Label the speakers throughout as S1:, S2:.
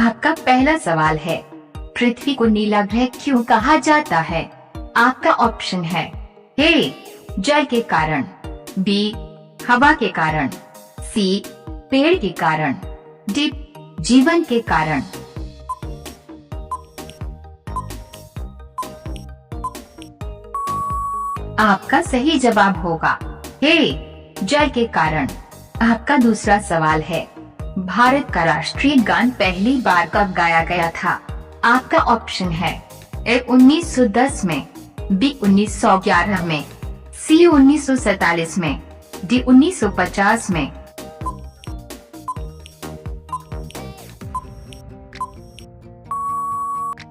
S1: आपका पहला सवाल है, पृथ्वी को नीला ग्रह क्यों कहा जाता है? आपका ऑप्शन है ए जल के कारण, बी हवा के कारण, सी पेड़ के कारण, डी जीवन के कारण। आपका सही जवाब होगा ए जल के कारण। आपका दूसरा सवाल है, भारत का राष्ट्रीय गान पहली बार कब गाया गया था? आपका ऑप्शन है ए 1910 में, बी 1911 में, सी 1947 में, डी 1950 में।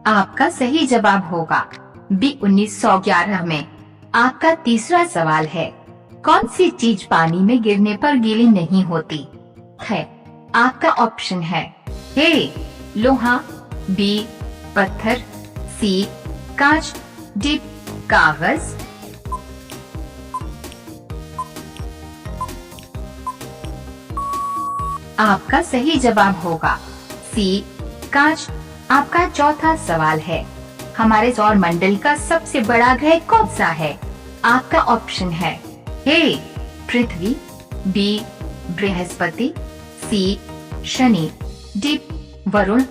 S1: आपका सही जवाब होगा बी 1911 में। आपका तीसरा सवाल है, कौन सी चीज पानी में गिरने पर गीली नहीं होती है? आपका ऑप्शन है ए लोहा, बी पत्थर, सी कांच, डी कागज। आपका सही जवाब होगा सी कांच। आपका चौथा सवाल है, हमारे सौर मंडल का सबसे बड़ा ग्रह कौन सा है? आपका ऑप्शन है ए पृथ्वी, बी बृहस्पति, सी शनि, डी वरुण।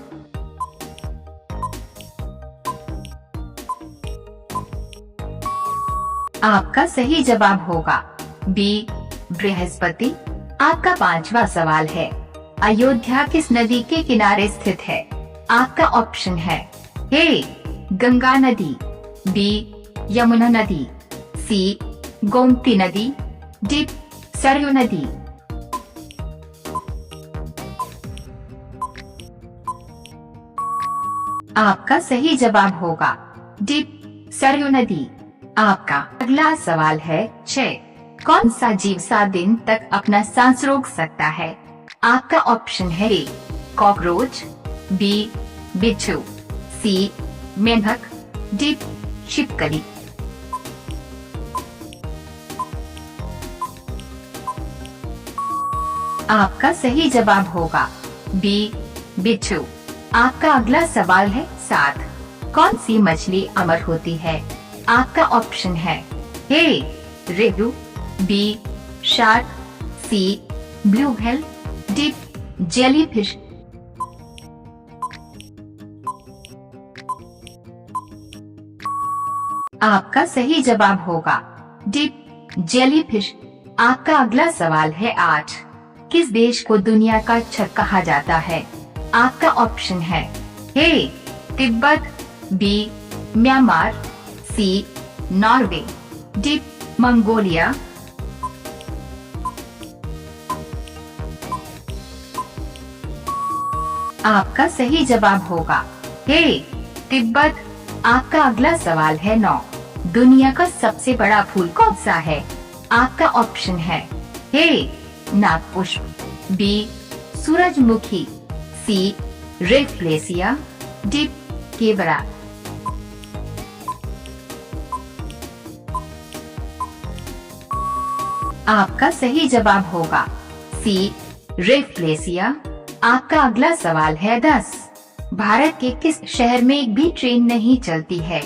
S1: आपका सही जवाब होगा बी बृहस्पति। आपका पांचवा सवाल है, अयोध्या किस नदी के किनारे स्थित है? आपका ऑप्शन है ए गंगा नदी, बी यमुना नदी, सी गोमती नदी, डी सरयू नदी। आपका सही जवाब होगा डी सरयू नदी। आपका अगला सवाल है 6, कौन सा जीव 7 दिन तक अपना सांस रोक सकता है? आपका ऑप्शन है ए कॉकरोच, बी बिच्छू, सी मेंढक, डी छिपकली। आपका सही जवाब होगा बी बिच्छू। आपका अगला सवाल है 7, कौन सी मछली अमर होती है? आपका ऑप्शन है ए रेहू, बी शार्क, सी ब्लू व्हेल, डी जेलीफिश। आपका सही जवाब होगा डी जेलीफिश। आपका अगला सवाल है 8, किस देश को दुनिया का छत कहा जाता है? आपका ऑप्शन है ए तिब्बत, बी म्यांमार, सी नॉर्वे, डी मंगोलिया। आपका सही जवाब होगा ए तिब्बत। आपका अगला सवाल है 9, दुनिया का सबसे बड़ा फूल कौन सा है? आपका ऑप्शन है ए नागपुष्प, बी सूरजमुखी, सी रेफ्लेसिया, डी केवड़ा। आपका सही जवाब होगा सी रेफ्लेसिया। आपका अगला सवाल है 10, भारत के किस शहर में एक भी ट्रेन नहीं चलती है?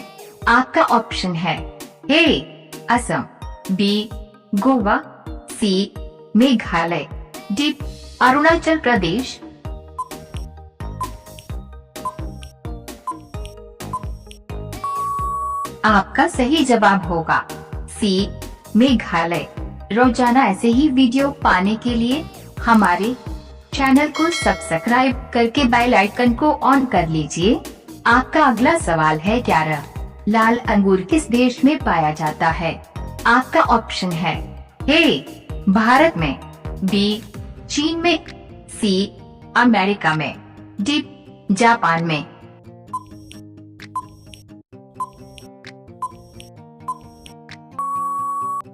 S1: आपका ऑप्शन है ए असम, बी गोवा, सी मेघालय, डी अरुणाचल प्रदेश। आपका सही जवाब होगा सी मेघालय। रोजाना ऐसे ही वीडियो पाने के लिए हमारे चैनल को सब्सक्राइब करके बेल आइकन को ऑन कर लीजिए। आपका अगला सवाल है 11, लाल अंगूर किस देश में पाया जाता है? आपका ऑप्शन है ए भारत में, बी चीन में, सी अमेरिका में, डी जापान में।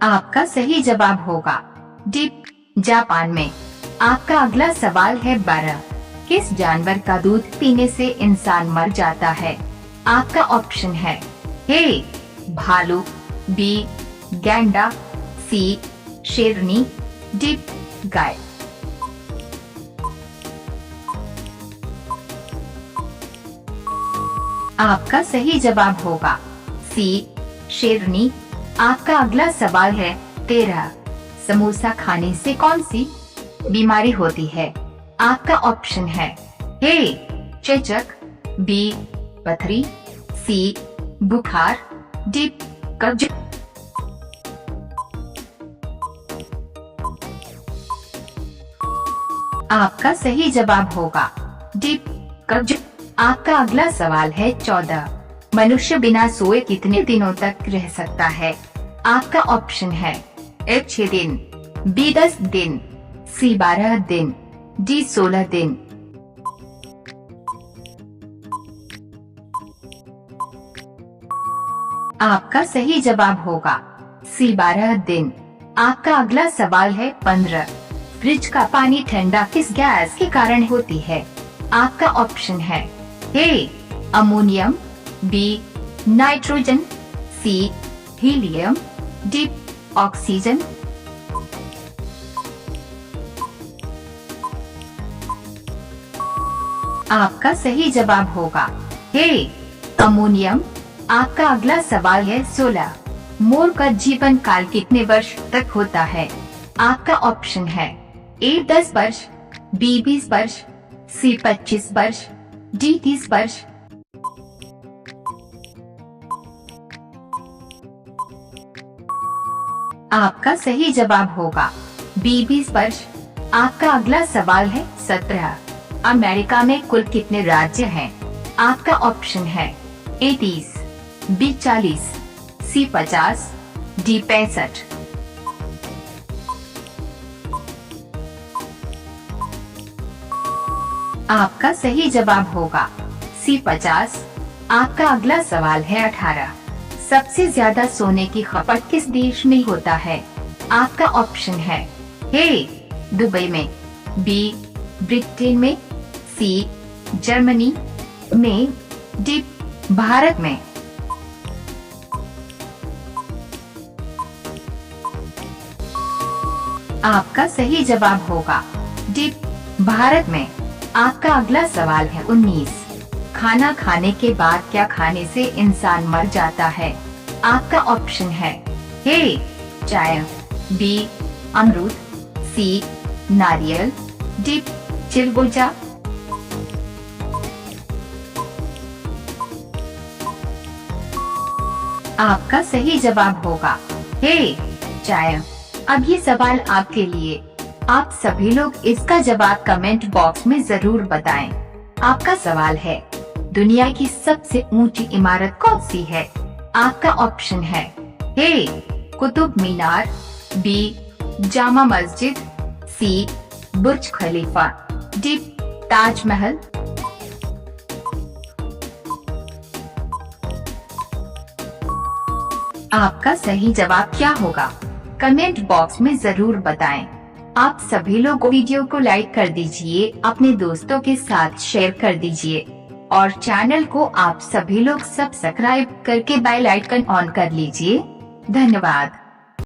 S1: आपका सही जवाब होगा डी जापान में। आपका अगला सवाल है 12, किस जानवर का दूध पीने से इंसान मर जाता है? आपका ऑप्शन है ए भालू, बी गैंडा, सी शेरनी, डी गाय। आपका सही जवाब होगा सी शेरनी। आपका अगला सवाल है 13। समोसा खाने से कौन सी बीमारी होती है? आपका ऑप्शन है ए चेचक, बी पथरी, सी बुखार, डी कब्ज। आपका सही जवाब होगा डी कब्ज। आपका अगला सवाल है 14। मनुष्य बिना सोए कितने दिनों तक रह सकता है? आपका ऑप्शन है ए 6 दिन, बी 10 दिन, सी 12 दिन, डी 16 दिन। आपका सही जवाब होगा सी 12 दिन। आपका अगला सवाल है 15। फ्रिज का पानी ठंडा किस गैस के कारण होती है? आपका ऑप्शन है ए अमोनियम, बी नाइट्रोजन, सी हीलियम, डी ऑक्सीजन। आपका सही जवाब होगा ए अमोनियम। आपका अगला सवाल है 16। मोर का जीवन काल कितने वर्ष तक होता है? आपका ऑप्शन है ए 10 वर्ष, बी 20 वर्ष, सी 25 वर्ष, डी 30 वर्ष। आपका सही जवाब होगा बी 20 वर्ष। आपका अगला सवाल है 17। अमेरिका में कुल कितने राज्य हैं? आपका ऑप्शन है ए 30, बी 40, सी 50, डी 65। आपका सही जवाब होगा सी 50। आपका अगला सवाल है 18। सबसे ज्यादा सोने की खपत किस देश में होता है? आपका ऑप्शन है ए दुबई में, बी ब्रिटेन में, सी जर्मनी में, डी भारत में। आपका सही जवाब होगा डी भारत में। आपका अगला सवाल है 19। खाना खाने के बाद क्या खाने से इंसान मर जाता है? आपका ऑप्शन है ए चाय, बी अमरूद, सी नारियल, डी चिलगोजा। आपका सही जवाब होगा ए चाय। अब ये सवाल आपके लिए। आप सभी लोग इसका जवाब कमेंट बॉक्स में जरूर बताएं। आपका सवाल है दुनिया की सबसे ऊंची इमारत कौन सी है? आपका ऑप्शन है ए कुतुब मीनार, बी जामा मस्जिद, सी बुर्ज खलीफा, डी ताजमहल। आपका सही जवाब क्या होगा? कमेंट बॉक्स में जरूर बताएं। आप सभी लोग वीडियो को लाइक कर दीजिए, अपने दोस्तों के साथ शेयर कर दीजिए और चैनल को आप सभी लोग सब्सक्राइब करके बेल आइकन ऑन कर लीजिए। धन्यवाद।